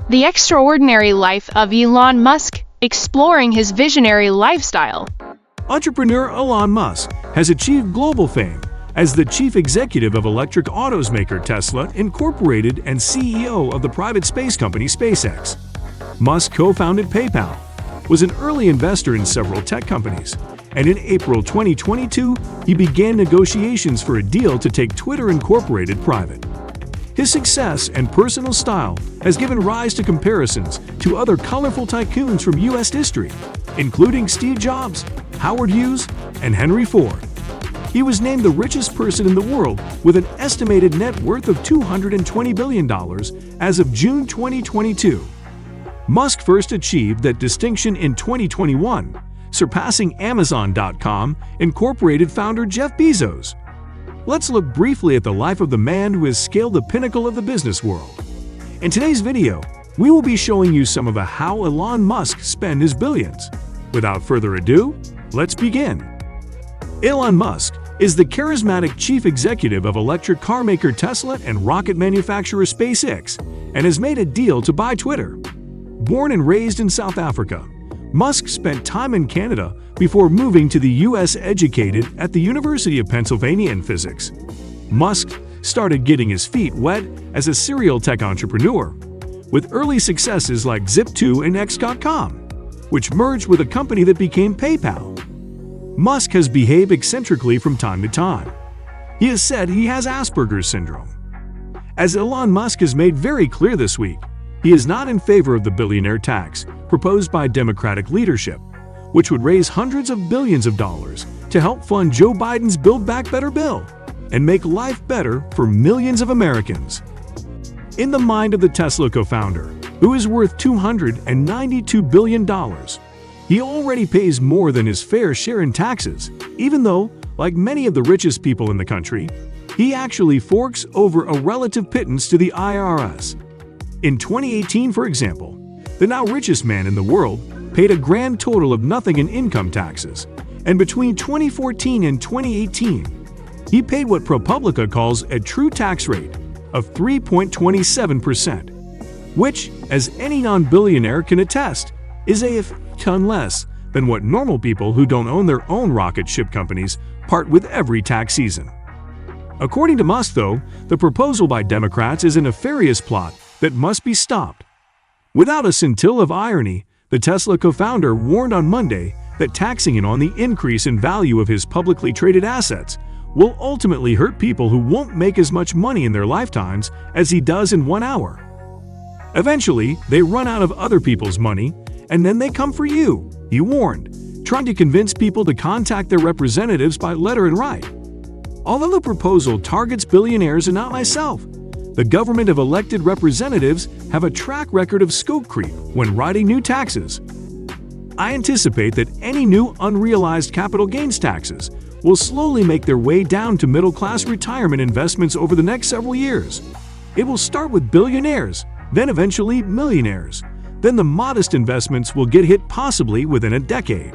The extraordinary life of Elon Musk, exploring his visionary lifestyle. Entrepreneur Elon Musk has achieved global fame as the chief executive of electric autos maker Tesla Incorporated and CEO of the private space company SpaceX. Musk co-founded PayPal, was an early investor in several tech companies, and in April 2022, he began negotiations for a deal to take Twitter Incorporated private. His success and personal style has given rise to comparisons to other colorful tycoons from U.S. history, including Steve Jobs, Howard Hughes, and Henry Ford. He was named the richest person in the world with an estimated net worth of $220 billion as of June 2022. Musk first achieved that distinction in 2021, surpassing Amazon.com Incorporated founder Jeff Bezos. Let's look briefly at the life of the man who has scaled the pinnacle of the business world. In today's video, we will be showing you some of how Elon Musk spent his billions. Without further ado, let's begin. Elon Musk is the charismatic chief executive of electric car maker Tesla and rocket manufacturer SpaceX, and has made a deal to buy Twitter. Born and raised in South Africa, Musk spent time in Canada before moving to the U.S. Educated at the University of Pennsylvania in physics. Musk started getting his feet wet as a serial tech entrepreneur, with early successes like Zip2 and X.com, which merged with a company that became PayPal. Musk has behaved eccentrically from time to time. He has said he has Asperger's syndrome. As Elon Musk has made very clear this week, he is not in favor of the billionaire tax proposed by Democratic leadership, which would raise hundreds of billions of dollars to help fund Joe Biden's Build Back Better bill and make life better for millions of Americans. In the mind of the Tesla co-founder, who is worth $292 billion, he already pays more than his fair share in taxes, even though, like many of the richest people in the country, he actually forks over a relative pittance to the IRS. In 2018, for example, the now richest man in the world paid a grand total of nothing in income taxes, and between 2014 and 2018, he paid what ProPublica calls a true tax rate of 3.27%, which, as any non-billionaire can attest, is a ton less than what normal people who don't own their own rocket ship companies part with every tax season. According to Musk, though, the proposal by Democrats is a nefarious plot that must be stopped. Without a scintilla of irony, the Tesla co-founder warned on Monday that taxing him on the increase in value of his publicly traded assets will ultimately hurt people who won't make as much money in their lifetimes as he does in 1 hour. Eventually, they run out of other people's money, and then they come for you, he warned, trying to convince people to contact their representatives by letter and write. Although the proposal targets billionaires and not myself, the government of elected representatives have a track record of scope creep when writing new taxes. I anticipate that any new unrealized capital gains taxes will slowly make their way down to middle-class retirement investments over the next several years. It will start with billionaires, then eventually millionaires. Then the modest investments will get hit possibly within a decade.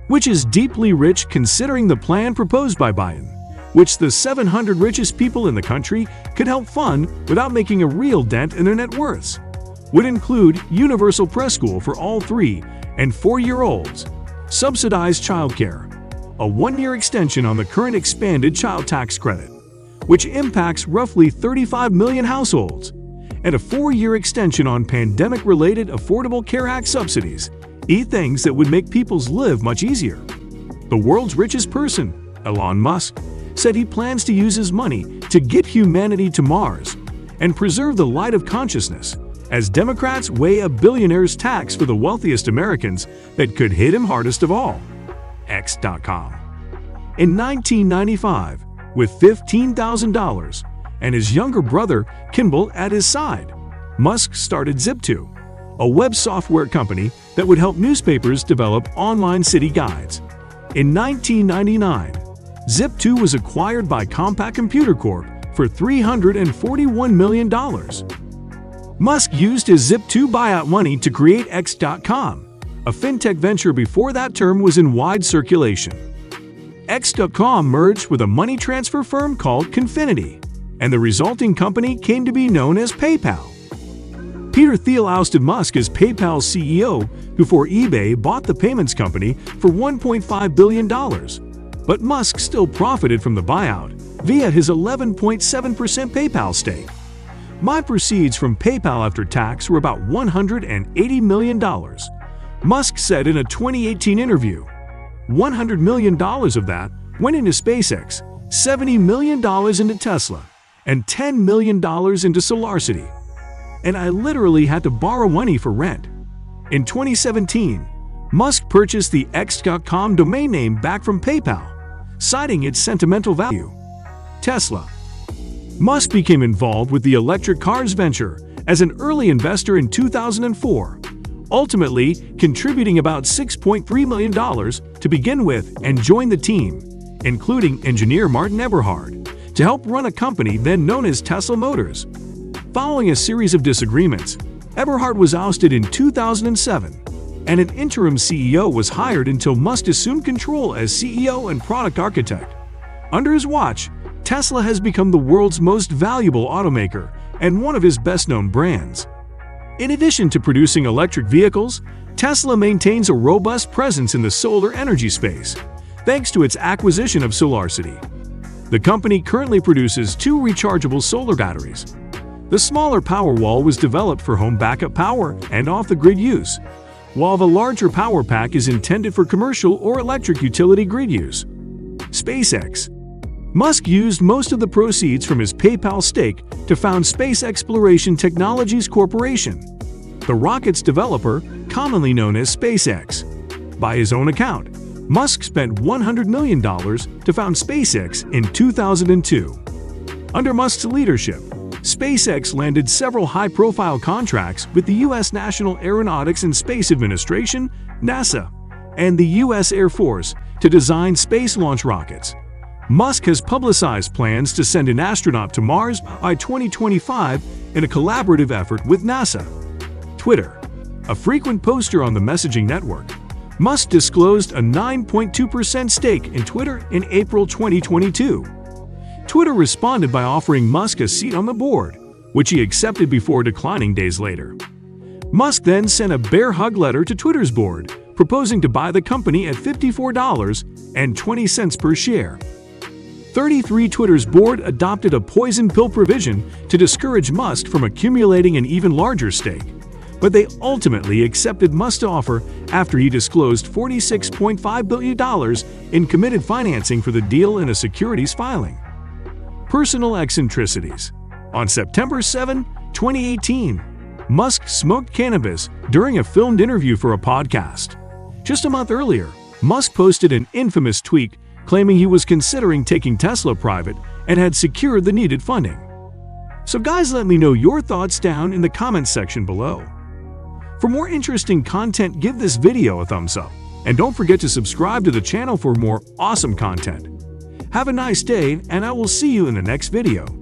Which is deeply rich considering the plan proposed by Biden, which the 700 richest people in the country could help fund without making a real dent in their net worths, would include universal preschool for all 3- and 4-year-olds, subsidized childcare, a 1-year extension on the current expanded child tax credit, which impacts roughly 35 million households, and a 4-year extension on pandemic-related Affordable Care Act subsidies, things that would make people's lives much easier. The world's richest person, Elon Musk, said he plans to use his money to get humanity to Mars and preserve the light of consciousness, as Democrats weigh a billionaire's tax for the wealthiest Americans that could hit him hardest of all. X.com. In 1995, with $15,000 and his younger brother, Kimball, at his side, Musk started Zip2, a web software company that would help newspapers develop online city guides. In 1999, Zip2 was acquired by Compaq Computer Corp. For $341 million. Musk used his Zip2 buyout money to create X.com, a fintech venture before that term was in wide circulation. X.com merged with a money transfer firm called Confinity, and the resulting company came to be known as PayPal. Peter Thiel ousted Musk as PayPal's CEO before eBay bought the payments company for $1.5 billion. But Musk still profited from the buyout via his 11.7% PayPal stake. My proceeds from PayPal after tax were about $180 million, Musk said in a 2018 interview. $100 million of that went into SpaceX, $70 million into Tesla, and $10 million into SolarCity. And I literally had to borrow money for rent. In 2017, Musk purchased the X.com domain name back from PayPal, citing its sentimental value. Tesla. Musk became involved with the electric cars venture as an early investor in 2004, ultimately contributing about $6.3 million to begin with and join the team, including engineer Martin Eberhard, to help run a company then known as Tesla Motors. Following a series of disagreements, Eberhard was ousted in 2007, and an interim CEO was hired until Musk assumed control as CEO and product architect. Under his watch, Tesla has become the world's most valuable automaker and one of his best-known brands. In addition to producing electric vehicles, Tesla maintains a robust presence in the solar energy space, thanks to its acquisition of SolarCity. The company currently produces 2 rechargeable solar batteries. The smaller Powerwall was developed for home backup power and off-the-grid use, while the larger Power Pack is intended for commercial or electric utility grid use. SpaceX. Musk used most of the proceeds from his PayPal stake to found Space Exploration Technologies Corporation, the rocket's developer, commonly known as SpaceX. By his own account, Musk spent $100 million to found SpaceX in 2002. Under Musk's leadership, SpaceX landed several high-profile contracts with the U.S. National Aeronautics and Space Administration, NASA, and the U.S. Air Force to design space launch rockets. Musk has publicized plans to send an astronaut to Mars by 2025 in a collaborative effort with NASA. Twitter. A frequent poster on the messaging network, Musk disclosed a 9.2% stake in Twitter in April 2022. Twitter responded by offering Musk a seat on the board, which he accepted before declining days later. Musk then sent a bear hug letter to Twitter's board, proposing to buy the company at $54.20 per share. 33 Twitter's board adopted a poison pill provision to discourage Musk from accumulating an even larger stake, but they ultimately accepted Musk's offer after he disclosed $46.5 billion in committed financing for the deal in a securities filing. Personal eccentricities. On September 7, 2018, Musk smoked cannabis during a filmed interview for a podcast. Just a month earlier, Musk posted an infamous tweet claiming he was considering taking Tesla private and had secured the needed funding. So guys, let me know your thoughts down in the comments section below. For more interesting content, give this video a thumbs up, and don't forget to subscribe to the channel for more awesome content. Have a nice day, and I will see you in the next video.